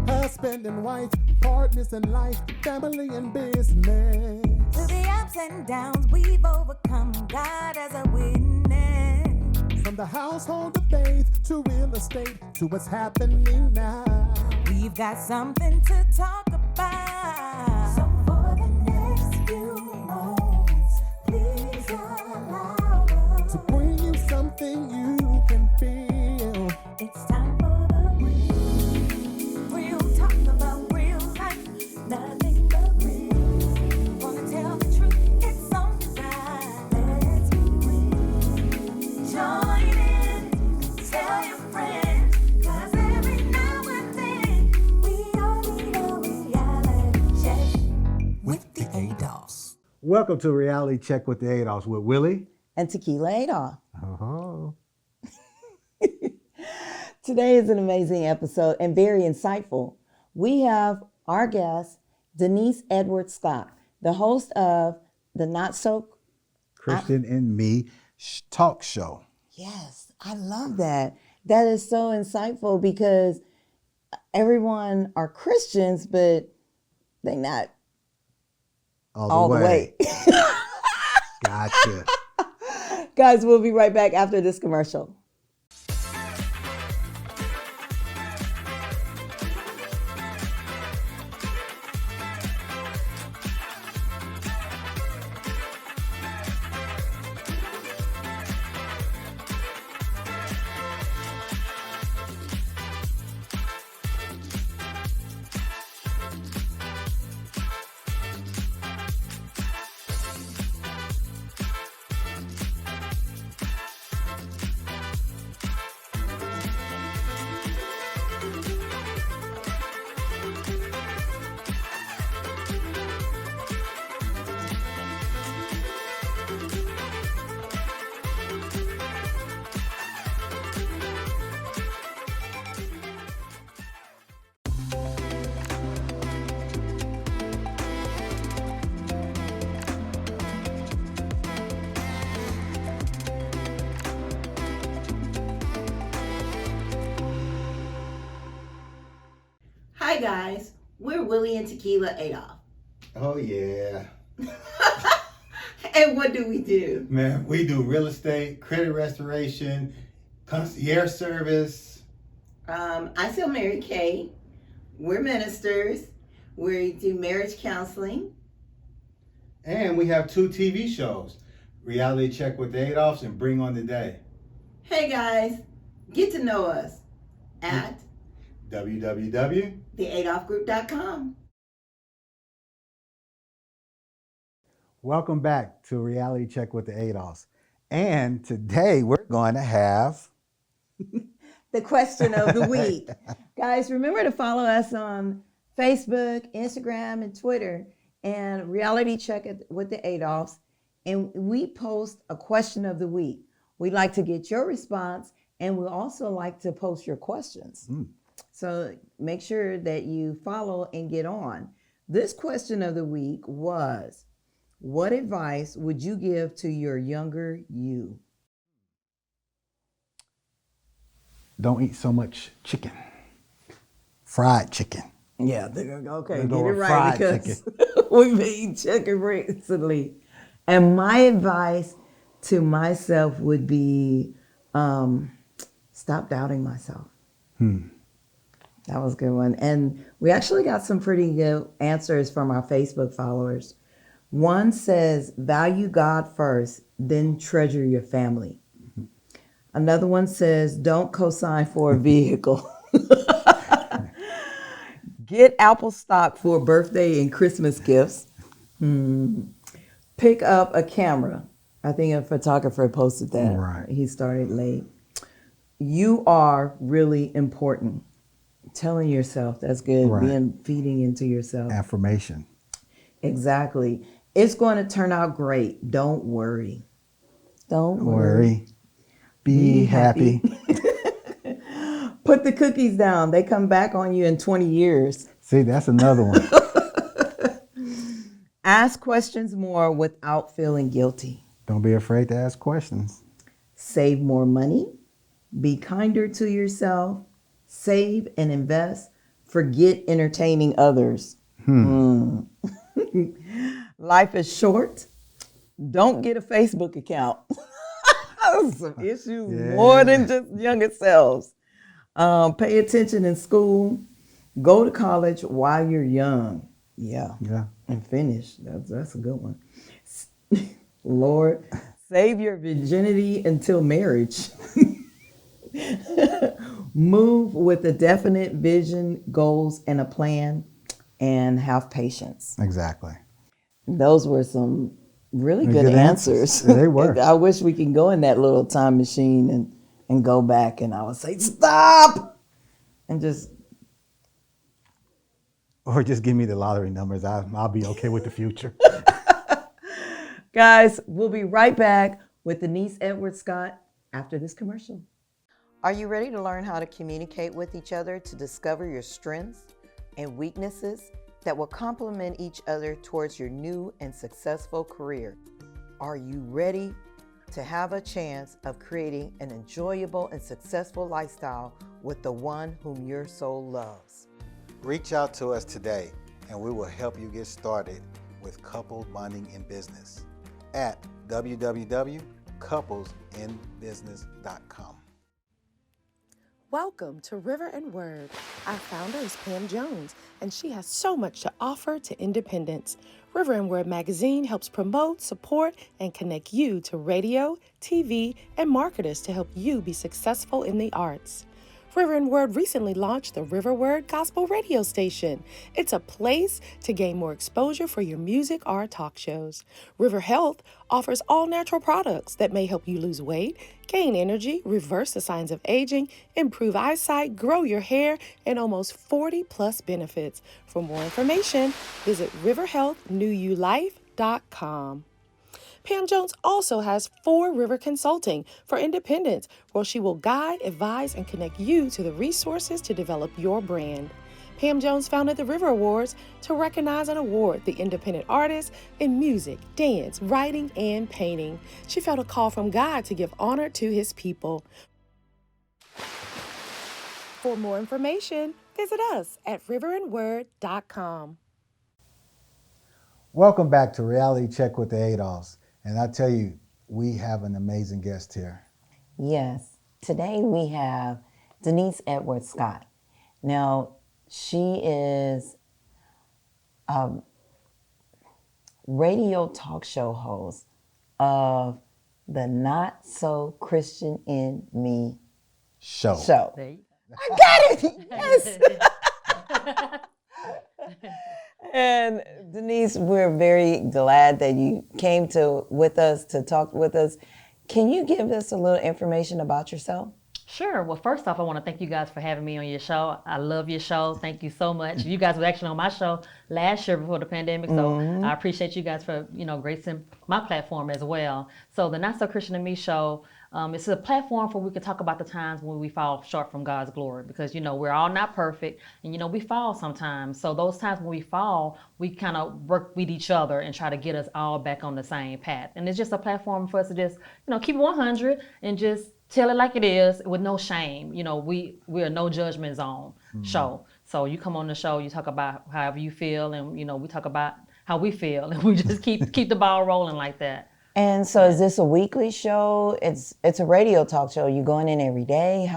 husband and wife, partners in life, family and business. Through the ups and downs we've overcome, God as a witness. From the household of faith to real estate to what's happening now. We've got something to talk about. So for the next few moments, please allow us to bring you something you can feel. It's time for the real talk about real life, nothing but real. Wanna tell the truth, it's on design. Let's be real. Join in, tell your friends, 'cause every now and then we all need a reality check with the Adolphs. Welcome to Reality Check with the Adolphs with Willie and Tequila Adolph. Oh. Today is an amazing episode and very insightful. We have our guest, Deniece Edwards-Scott, the host of the Not So Christian in Me talk show. Yes, I love that. That is so insightful because everyone are Christians, but they're not all the way. Gotcha. Guys, we'll be right back after this commercial. Hi guys, we're Willie and Tequila Adolph. Oh yeah. And what do we do? Man, we do real estate, credit restoration, concierge service. I sell Mary Kay. We're ministers. We do marriage counseling. And we have 2 TV shows, Reality Check with the Adolphs and Bring on the Day. Hey guys, get to know us at www.theadolphgroup.com. Welcome back to Reality Check with the Adolphs. And today we're going to have the question of the week. Guys, remember to follow us on Facebook, Instagram, and Twitter, and Reality Check with the Adolphs. And we post a question of the week. We'd like to get your response, and we also like to post your questions. So make sure that you follow and get on. This question of the week was, what advice would you give to your younger you? Don't eat so much chicken. Fried chicken. Yeah, okay, get Go it with right fried because we've been eating chicken recently. And my advice to myself would be stop doubting myself. That was a good one. And we actually got some pretty good answers from our Facebook followers. One says, value God first, then treasure your family. Another one says, don't co-sign for a vehicle. Get Apple stock for birthday and Christmas gifts. Pick up a camera. I think a photographer posted that. Right. He started late. You are really important. Telling yourself, that's good. Right. Feeding into yourself. Affirmation. Exactly. It's going to turn out great. Don't worry. Don't worry. Be happy. Put the cookies down. They come back on you in 20 years. See, that's another one. Ask questions more without feeling guilty. Don't be afraid to ask questions. Save more money. Be kinder to yourself. Save and invest forget entertaining others. Life is short. Don't get a Facebook account. Some issues more than just younger selves. Pay attention in school. Go to college while you're young. Yeah. And finish. That's a good one. Lord, save your virginity until marriage. Move with a definite vision, goals, and a plan, and have patience. Exactly. Those were some really good answers. They were. I wish we could go in that little time machine and go back, and I would say, stop! And just... Or just give me the lottery numbers. I'll be okay with the future. Guys, we'll be right back with Deniece Edwards-Scott after this commercial. Are you ready to learn how to communicate with each other to discover your strengths and weaknesses that will complement each other towards your new and successful career? Are you ready to have a chance of creating an enjoyable and successful lifestyle with the one whom your soul loves? Reach out to us today and we will help you get started with couple bonding in business at www.couplesinbusiness.com. Welcome to River and Word. Our founder is Pam Jones, and she has so much to offer to independents. River and Word magazine helps promote, support, and connect you to radio, TV, and marketers to help you be successful in the arts. River and Word recently launched the River Word Gospel Radio Station. It's a place to gain more exposure for your music or talk shows. River Health offers all natural products that may help you lose weight, gain energy, reverse the signs of aging, improve eyesight, grow your hair, and almost 40 plus benefits. For more information, visit riverhealthnewulife.com. Pam Jones also has 4 River Consulting for independents, where she will guide, advise, and connect you to the resources to develop your brand. Pam Jones founded the River Awards to recognize and award the independent artists in music, dance, writing, and painting. She felt a call from God to give honor to his people. For more information, visit us at riverandword.com. Welcome back to Reality Check with the Adolphs. And I tell you, we have an amazing guest here. Yes. Today we have Deniece Edwards-Scott. Now, she is a radio talk show host of the Not So Christian in Me show. I got it! Yes! And Deniece, we're very glad that you came with us to talk with us. Can you give us a little information about yourself? Sure. Well, first off, I want to thank you guys for having me on your show. I love your show. Thank you so much. You guys were actually on my show last year before the pandemic, so I appreciate you guys for, gracing my platform as well. So the Not So Christian in Me show, it's a platform where we can talk about the times when we fall short from God's glory, because, we're all not perfect and, we fall sometimes. So those times when we fall, we kind of work with each other and try to get us all back on the same path. And it's just a platform for us to just, keep it 100 and just tell it like it is with no shame. We are no judgment zone show. So you come on the show, you talk about however you feel, and we talk about how we feel, and we just keep the ball rolling like that. And so is this a weekly show? It's a radio talk show. You going in every day?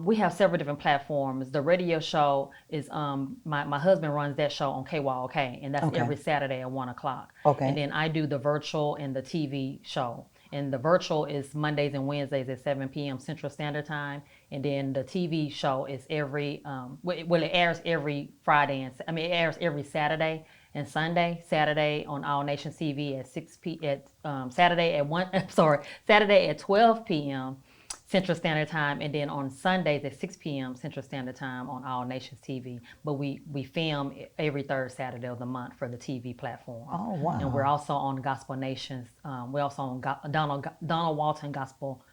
We have several different platforms. The radio show is my husband runs that show on KYOK, and that's every Saturday at 1 o'clock. Okay. And then I do the virtual and the TV show. And the virtual is Mondays and Wednesdays at 7 p.m. Central Standard Time. And then the TV show is it airs every Friday, it airs every Saturday and Sunday. Saturday on All Nations TV at Saturday at 12 p.m. Central Standard Time, and then on Sundays at 6 p.m. Central Standard Time on All Nations TV. But we film every third Saturday of the month for the TV platform. Oh, wow. And we're also on Gospel Nations. We're also on Donald Walton Gospel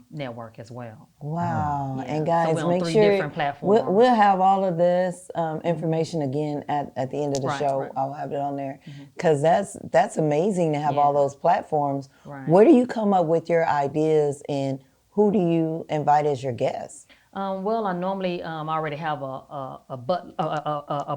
Network as well. Wow. Yeah. And guys, so we're on make 3 sure different platforms. We'll have all of this information again at the end of the show. Right. I'll have it on there, because that's amazing to have all those platforms. Right. Where do you come up with your ideas, and who do you invite as your guests? Well, I normally already have a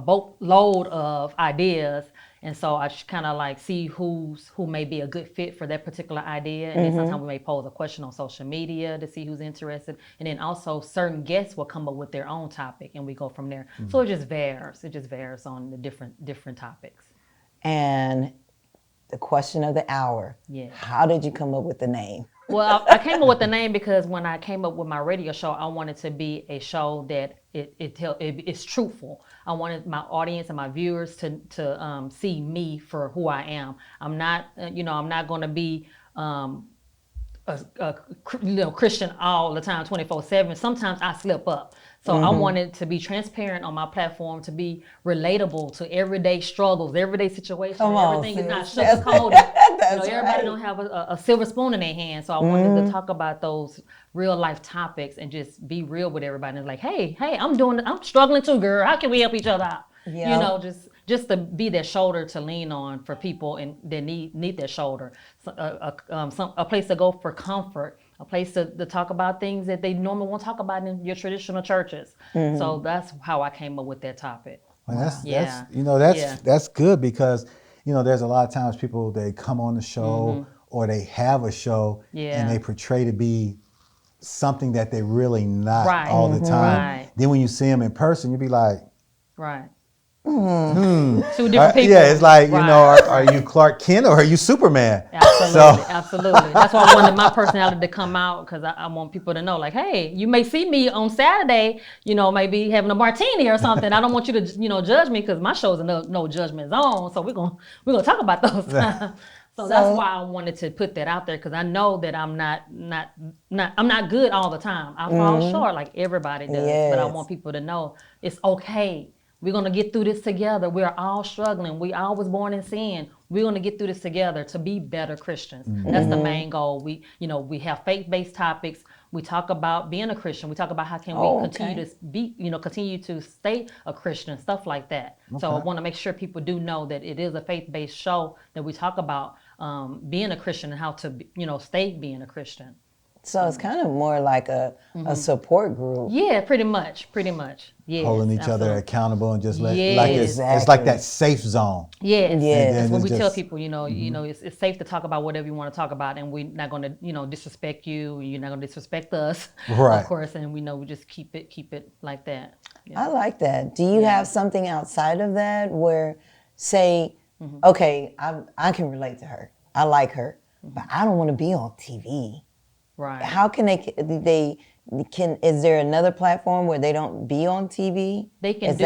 boatload of ideas, and so I kind of like see who may be a good fit for that particular idea, and then sometimes we may pose a question on social media to see who's interested, and then also certain guests will come up with their own topic, and we go from there. So it just varies. It just varies on the different topics. And the question of the hour. Yeah. How did you come up with the name? Well, I came up with the name because when I came up with my radio show, I wanted to be a show that it's truthful. I wanted my audience and my viewers to see me for who I am. I'm not, I'm not going to be a Christian all the time, 24/7. Sometimes I slip up. So I wanted to be transparent on my platform, to be relatable to everyday struggles, everyday situations. Everything is not sugar-coated. Everybody don't have a silver spoon in their hand. So I wanted to talk about those real life topics and just be real with everybody. And like, hey, I'm struggling too, girl. How can we help each other out? Yeah. Just to be that shoulder to lean on for people and that need that shoulder. So, a place to go for comfort. A place to talk about things that they normally won't talk about in your traditional churches. So that's how I came up with that topic. Well, that's good because there's a lot of times people, they come on the show or they have a show and they portray to be something that they're really not all the time. Right. Then when you see them in person, you'll be like, right. Two different people. Yeah, it's like, are you Clark Kent or are you Superman? Absolutely. That's why I wanted my personality to come out, because I want people to know, like, hey, you may see me on Saturday, maybe having a martini or something. I don't want you to, judge me, because my show's a no judgment zone. So we're gonna talk about those times. So that's why I wanted to put that out there, because I know that I'm not good all the time. I fall short like everybody does, but I want people to know it's okay. We're going to get through this together. We're all struggling. We all was born in sin. We're going to get through this together to be better Christians. That's the main goal. We have faith-based topics. We talk about being a Christian. We talk about how can we continue to stay a Christian, stuff like that. Okay. So I want to make sure people do know that it is a faith-based show, that we talk about being a Christian and how to, stay being a Christian. So it's kind of more like a support group. Yeah, pretty much. Yes, holding each other accountable and just exactly. It's like that safe zone. Yes. That's what we just tell people. It's safe to talk about whatever you want to talk about, and we're not going to disrespect you. You're not going to disrespect us, right? Of course, and we just keep it like that. Yeah. I like that. Do you have something outside of that where, say, okay, I can relate to her. I like her, but I don't want to be on TV. Right. How can is there another platform where they don't be on TV? They can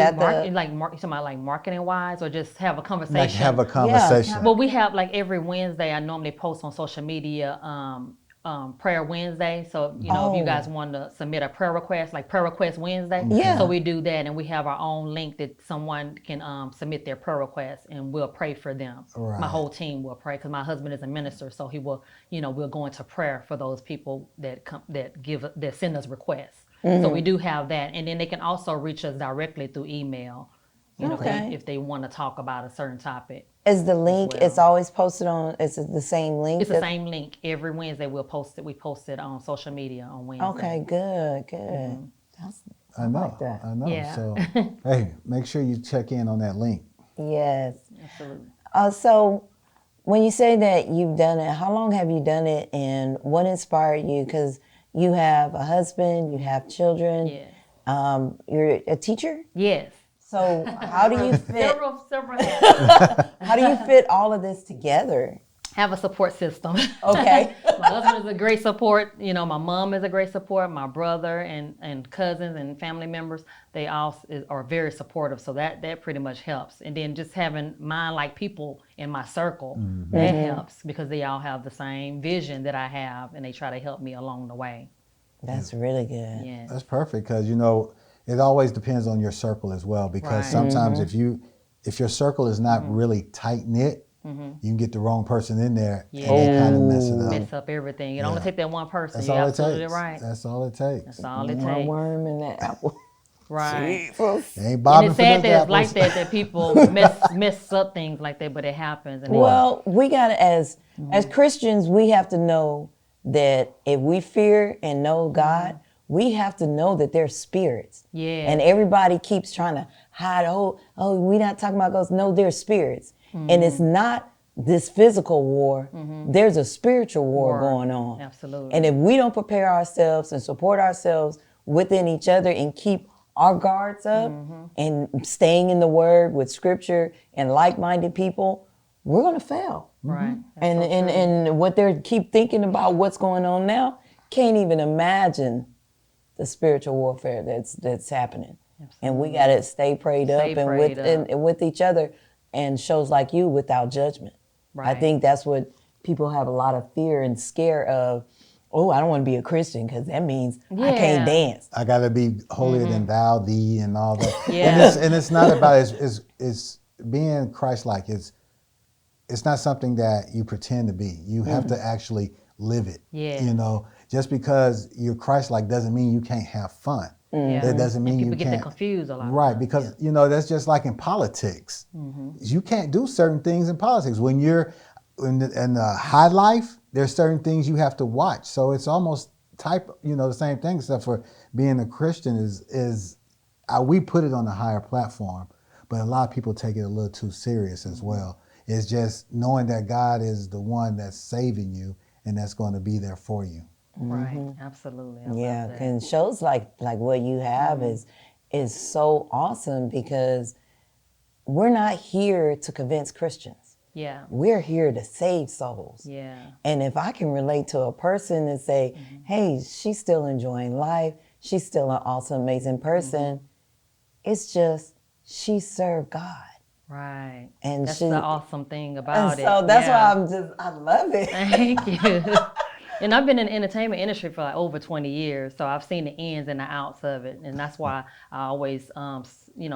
marketing wise, or just have a conversation. Like have a conversation. Yeah. Well, we have every Wednesday, I normally post on social media Prayer Wednesday. So, if you guys want to submit a prayer request, like Prayer Request Wednesday. Yeah. So we do that, and we have our own link that someone can submit their prayer request, and we'll pray for them. Right. My whole team will pray, because my husband is a minister, so he will, we'll go into prayer for those people that send us requests. So we do have that, and then they can also reach us directly through email. If they want to talk about a certain topic. Is the link, it's always posted on, is it the same link? It's the same link. Every Wednesday we post it on social media on Wednesday. Okay, good. I know. like that. I know. Yeah. So, hey, make sure you check in on that link. Yes. Absolutely. So when you say that you've done it, how long have you done it, and what inspired you? Because you have a husband, you have children. Yes. You're a teacher? Yes. So how do you fit? several hats. How do you fit all of this together? Have a support system. Okay. My husband is a great support. My mom is a great support. My brother and cousins and family members, they all are very supportive. So that pretty much helps. And then just having mind-like people in my circle, that helps, because they all have the same vision that I have, and they try to help me along the way. That's really good. Yeah. That's perfect, because it always depends on your circle as well, because sometimes if your circle is not really tight knit, you can get the wrong person in there and they kind of mess it up. Mess up everything. It only take that one person. That's You're all it absolutely takes. right. That's all it takes. That's all it One takes. worm in that apple. Right. Ain't And bobbing it's for sad those that it's like apples. that people mess up things like that, but it happens. And Well, we got to, as Christians, we have to know that if we fear and know God, we have to know that they're spirits. Yeah. And everybody keeps trying to hide, oh, we're not talking about ghosts. No, they're spirits. And it's not this physical war. There's a spiritual war going on. Absolutely. And if we don't prepare ourselves and support ourselves within each other and keep our guards up and staying in the word with scripture and like-minded people, we're going to fail. Right. And what they keep thinking about what's going on now, can't even imagine the spiritual warfare that's happening. Absolutely. And we got to stay prayed up and with each other, and shows like you, without judgment. Right. I think that's what people have a lot of fear and scare of. Oh, I don't want to be a Christian because that means I can't dance. I got to be holier than thou, thee, and all that. Yeah. And it's not about it's being Christ-like. It's not something that you pretend to be. You have to actually live it. Yeah. You know, just because you're Christ-like doesn't mean you can't have fun. That doesn't mean you can't. People get confused a lot. Right, because you know that's just like in politics. You can't do certain things in politics. When you're in the high life, there's certain things you have to watch. So it's almost the same thing, except for being a Christian is we put it on a higher platform, but a lot of people take it a little too serious as well. It's just knowing that God is the one that's saving you and that's going to be there for you. Right, absolutely. And shows like what you have is so awesome, because we're not here to convince Christians. Yeah. We're here to save souls. Yeah. And if I can relate to a person and say, hey, she's still enjoying life, she's still an awesome, amazing person, it's just she served God. Right. And that's the awesome thing about and it. So that's why I love it. Thank you. And I've been in the entertainment industry for like over 20 years, so I've seen the ins and the outs of it, and that's why I always,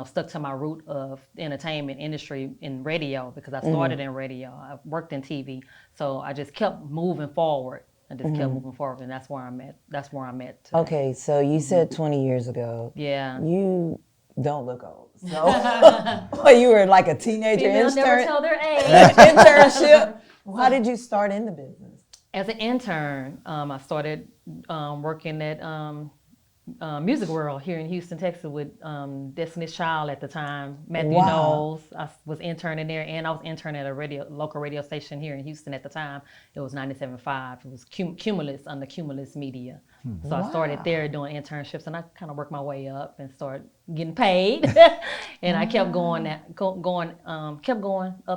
stuck to my root of the entertainment industry in radio, because I started in radio. I worked in TV, so I just kept moving forward. And that's where I'm at. That's where I'm at today. Okay, so you said 20 years ago. Yeah. You don't look old. So you were like a teenager Females intern. never tell their age. Internship. How did you start in the business? As an intern, I started working at Music World here in Houston, Texas, with Destiny's Child at the time, Matthew Knowles. I was interning there, and I was interning at a local radio station here in Houston at the time. It was 97.5. It was Cumulus, under Cumulus Media. So I started there doing internships, and I kind of worked my way up and started getting paid. And I kept going up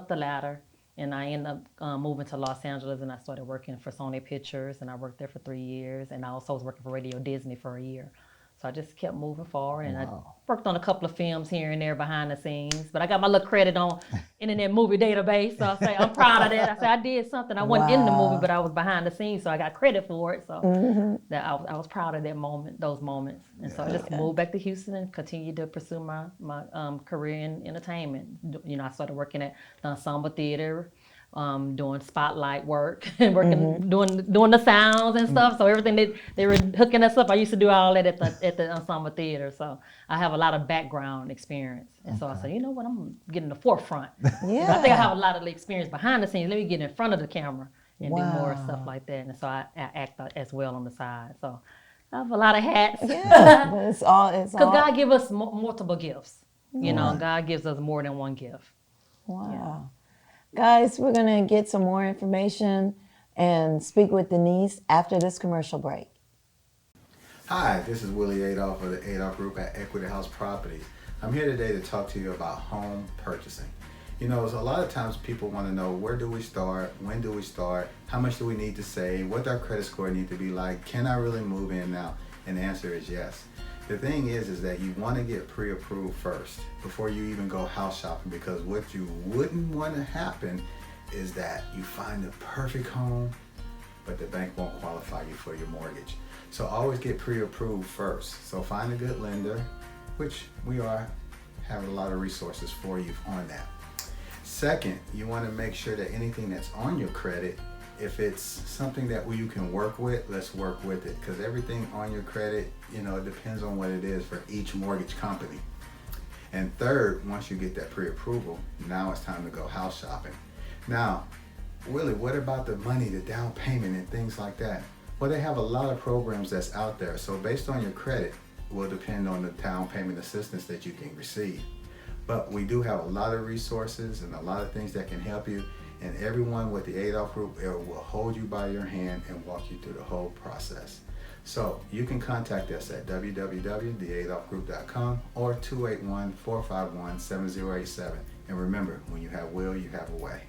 the ladder. And I ended up moving to Los Angeles, and I started working for Sony Pictures, and I worked there for 3 years, and I also was working for Radio Disney for a year. So I just kept moving forward, and I worked on a couple of films here and there behind the scenes. But I got my little credit on Internet Movie Database, so I say I'm proud of that. I say I did something. I wasn't in the movie, but I was behind the scenes, so I got credit for it. So that I was proud of those moments. And so I just moved back to Houston and continued to pursue my career in entertainment. You know, I started working at the Ensemble Theater, doing spotlight work and doing the sounds and stuff. So everything they were hooking us up, I used to do all that at the Ensemble Theater. So I have a lot of background experience. And so I said, you know what, I'm getting the forefront. Yeah. I think I have a lot of the experience behind the scenes. Let me get in front of the camera and do more stuff like that. And so I act as well on the side. So I have a lot of hats. Yeah, but it's all. Because God gives us multiple gifts. You know, God gives us more than one gift. Wow. Yeah. Guys, we're going to get some more information and speak with Deniece after this commercial break. Hi, this is Willie Adolph of the Adolph Group at Equity House Properties. I'm here today to talk to you about home purchasing. You know, a lot of times people want to know, where do we start? When do we start? How much do we need to save? What does our credit score need to be like? Can I really move in now? And the answer is yes. The thing is that you want to get pre-approved first before you even go house shopping, because what you wouldn't want to happen is that you find the perfect home, but the bank won't qualify you for your mortgage. So always get pre-approved first. So find a good lender, which we have a lot of resources for you on that. Second, you want to make sure that anything that's on your credit, if it's something that you can work with, let's work with it, because everything on your credit, you know, it depends on what it is for each mortgage company. And third, once you get that pre-approval, now it's time to go house shopping. Now, Willie, what about the money, the down payment and things like that? Well, they have a lot of programs that's out there. So based on your credit will depend on the down payment assistance that you can receive. But we do have a lot of resources and a lot of things that can help you. And everyone with the Adolphs Group will hold you by your hand and walk you through the whole process. So you can contact us at www.theadolphsgroup.com or 281-451-7087. And remember, when you have will, you have a way.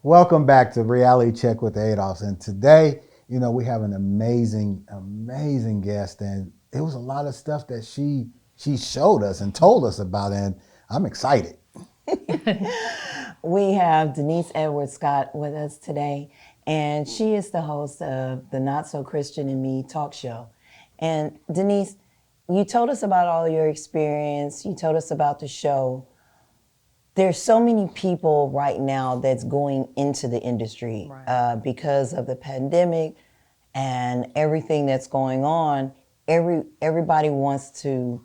Welcome back to Reality Check with the Adolphs. And today, we have an amazing guest, and it was a lot of stuff that she showed us and told us about, and I'm excited. We have Deniece Edwards-Scott with us today, and she is the host of the Not So Christian in Me talk show. And Deniece, you told us about all your experience. You told us about the show. There's so many people right now that's going into the industry because of the pandemic and everything that's going on. Everybody wants to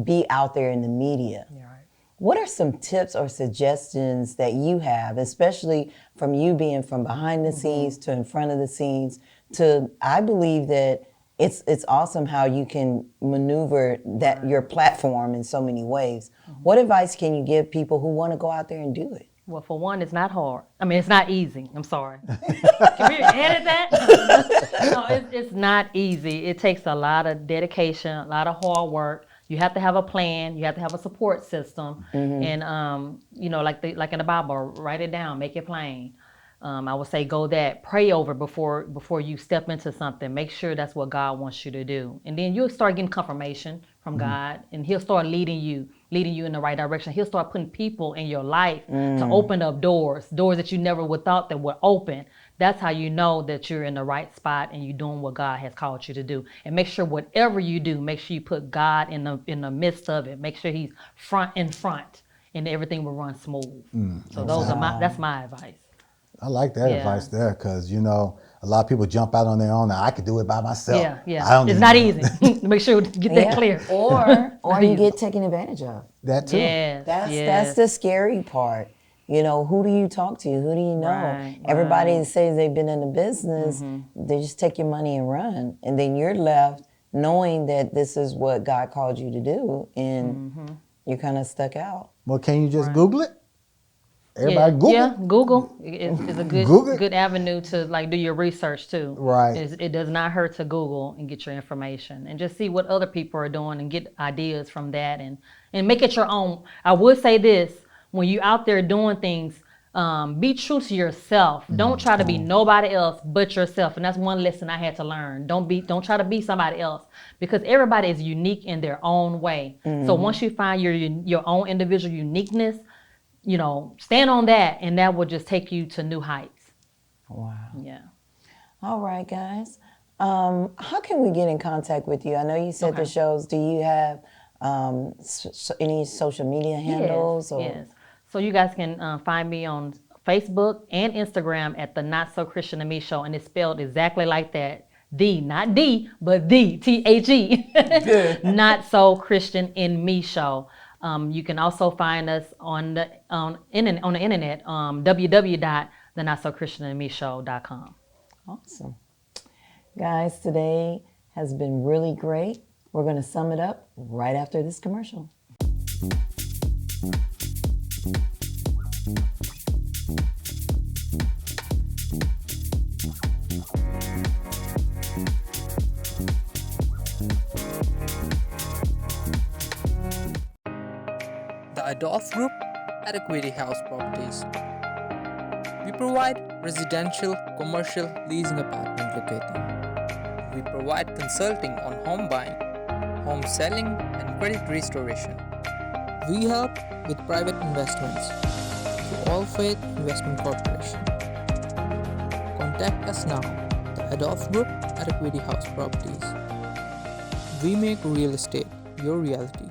be out there in the media. Yeah, right. What are some tips or suggestions that you have, especially from you being from behind the scenes to in front of the scenes to, I believe that it's awesome how you can maneuver that your platform in so many ways. What advice can you give people who want to go out there and do it? Well, for one, it's not hard. I mean, it's not easy. I'm sorry. Can we edit that? No, it's not easy. It takes a lot of dedication, a lot of hard work. You have to have a plan. You have to have a support system. And, like in the Bible, write it down, make it plain. I would say go that, pray over before you step into something. Make sure that's what God wants you to do. And then you'll start getting confirmation from God, and he'll start leading you in the right direction. He'll start putting people in your life to open up doors that you never would thought that would open. That's how you know that you're in the right spot and you're doing what God has called you to do. And make sure whatever you do, make sure you put God in the midst of it. Make sure he's front, and everything will run smooth. So that's my advice. I like that advice there, because a lot of people jump out on their own. Now, I could do it by myself. Yeah. It's not easy. Make sure to get that clear. Or you get taken advantage of. That too. That's the scary part. Who do you talk to? Who do you know? Right. Everybody says they've been in the business. They just take your money and run, and then you're left knowing that this is what God called you to do, and you're kind of stuck out. Well, can you just Google it? Everybody Google? Yeah, Google is a good avenue to do your research too. Right. It does not hurt to Google and get your information and just see what other people are doing and get ideas from that and make it your own. I would say this, when you're out there doing things, be true to yourself. Don't try to be nobody else but yourself. And that's one lesson I had to learn. Don't try to be somebody else, because everybody is unique in their own way. So once you find your own individual uniqueness, stand on that, and that will just take you to new heights. Wow. Yeah. All right, guys. How can we get in contact with you? I know you said the shows. Do you have any social media handles? Yes. So you guys can find me on Facebook and Instagram at the Not So Christian in Me Show, and it's spelled exactly like that. Not D, but the THE. Not So Christian in Me Show. You can also find us on the internet, www.thenotsochristianinmeshow.com. Awesome. Guys, today has been really great. We're going to sum it up right after this commercial. The Adolphs Group at Equity House Properties. We provide residential, commercial, leasing apartment locating. We provide consulting on home buying, home selling, and credit restoration. We help with private investments through All Faith Investment Corporation. Contact us now Adolphs Group at Equity House Properties. We make real estate your reality.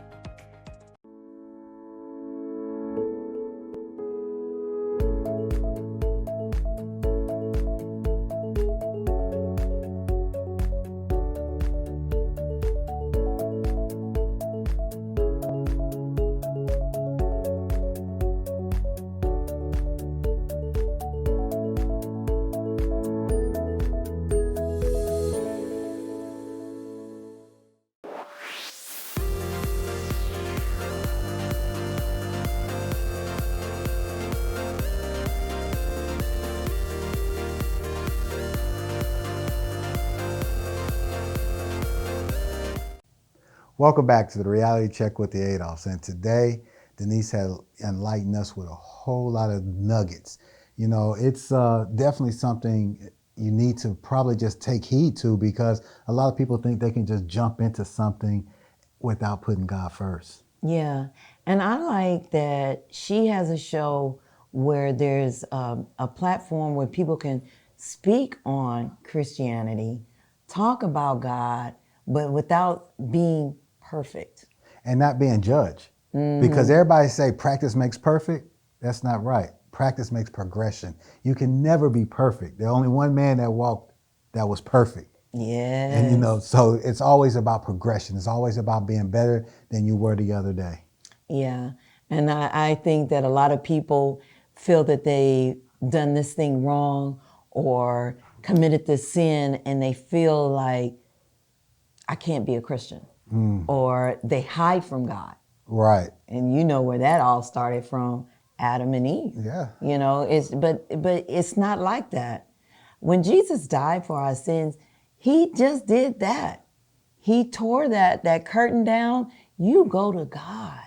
Welcome back to the Reality Check with the Adolphs. And today, Deniece has enlightened us with a whole lot of nuggets. You know, it's definitely something you need to probably just take heed to, because a lot of people think they can just jump into something without putting God first. Yeah, and I like that she has a show where there's a platform where people can speak on Christianity, talk about God, but without being perfect. And not being judged. Because everybody say practice makes perfect. That's not right. Practice makes progression. You can never be perfect. There's only one man that walked that was perfect. Yes. And you know, so it's always about progression. It's always about being better than you were the other day. Yeah, and I think that a lot of people feel that they've done this thing wrong or committed this sin, and they feel like, I can't be a Christian. Or they hide from God. Right. And you know where that all started from, Adam and Eve. Yeah. You know, but it's not like that. When Jesus died for our sins, he just did that. He tore that curtain down. You go to God.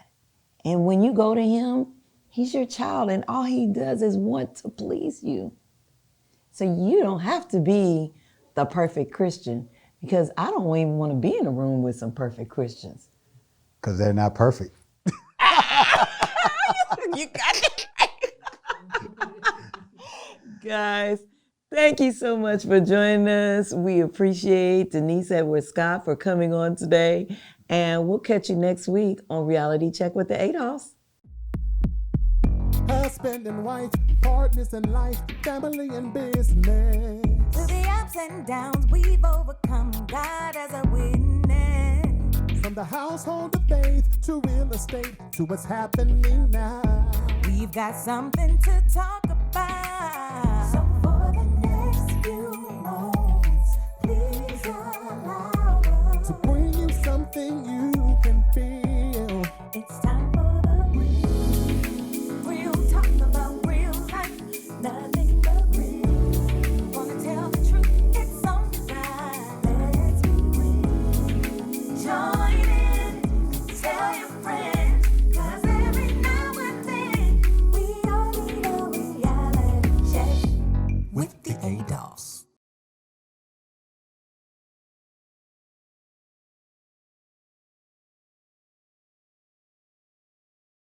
And when you go to him, he's your child, and all he does is want to please you. So you don't have to be the perfect Christian, because I don't even want to be in a room with some perfect Christians. Because they're not perfect. You got it. Guys, thank you so much for joining us. We appreciate Deniece Edwards-Scott for coming on today. And we'll catch you next week on Reality Check with the Adolphs. Husband and wife, partners in life, family and business. Through the ups and downs, we've overcome. God as a witness. From the household of faith to real estate to what's happening now. We've got something to talk about. So for the next few moments, please allow us to bring you something you can feel. It's time